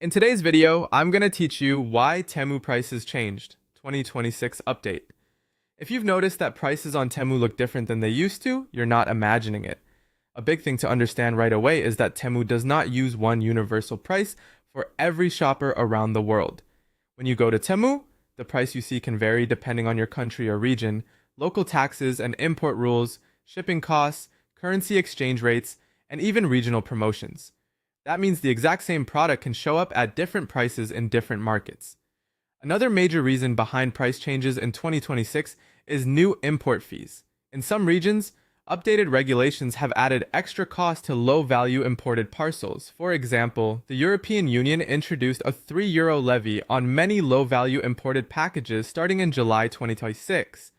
In today's video, I'm going to teach you why Temu prices changed. 2026 update. If you've noticed that prices on Temu look different than they used to, you're not imagining it. A big thing to understand right away is that Temu does not use one universal price for every shopper around the world. When you go to Temu, the price you see can vary depending on your country or region, local taxes and import rules, shipping costs, currency exchange rates, and even regional promotions. That means the exact same product can show up at different prices in different markets. Another major reason behind price changes in 2026 is new import fees. In some regions, updated regulations have added extra cost to low-value imported parcels. For example, the European Union introduced a €3 levy on many low-value imported packages starting in July 2026.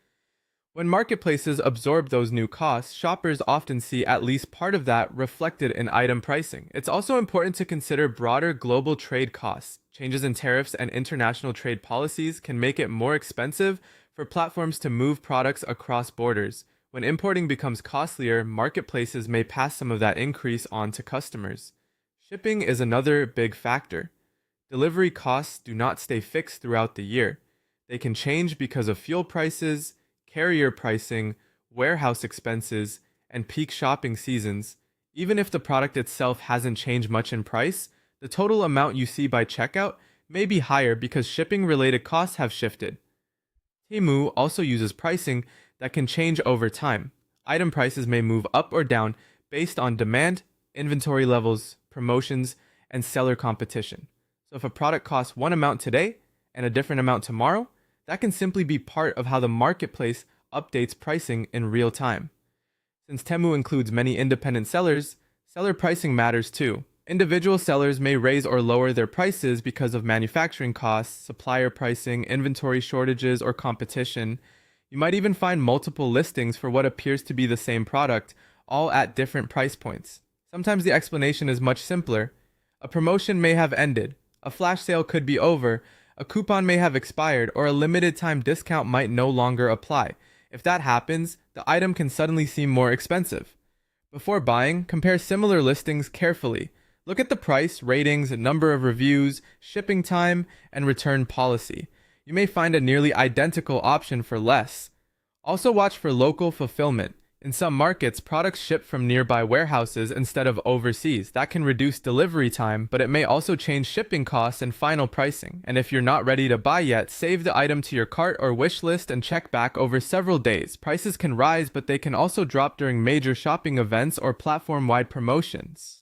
When marketplaces absorb those new costs, shoppers often see at least part of that reflected in item pricing. It's also important to consider broader global trade costs. Changes in tariffs and international trade policies can make it more expensive for platforms to move products across borders. When importing becomes costlier, marketplaces may pass some of that increase on to customers. Shipping is another big factor. Delivery costs do not stay fixed throughout the year. They can change because of fuel prices, carrier pricing, warehouse expenses, and peak shopping seasons. Even if the product itself hasn't changed much in price, the total amount you see by checkout may be higher because shipping-related costs have shifted. Temu also uses pricing that can change over time. Item prices may move up or down based on demand, inventory levels, promotions, and seller competition. So if a product costs one amount today and a different amount tomorrow, that can simply be part of how the marketplace updates pricing in real time. Since Temu includes many independent sellers, seller pricing matters too. Individual sellers may raise or lower their prices because of manufacturing costs, supplier pricing, inventory shortages, or competition. You might even find multiple listings for what appears to be the same product, all at different price points. Sometimes the explanation is much simpler. A promotion may have ended, a flash sale could be over, a coupon may have expired, or a limited time discount might no longer apply. If that happens, the item can suddenly seem more expensive. Before buying, compare similar listings carefully. Look at the price, ratings, number of reviews, shipping time, and return policy. You may find a nearly identical option for less. Also watch for local fulfillment. In some markets, products ship from nearby warehouses instead of overseas. That can reduce delivery time, but it may also change shipping costs and final pricing. And if you're not ready to buy yet, save the item to your cart or wish list and check back over several days. Prices can rise, but they can also drop during major shopping events or platform-wide promotions.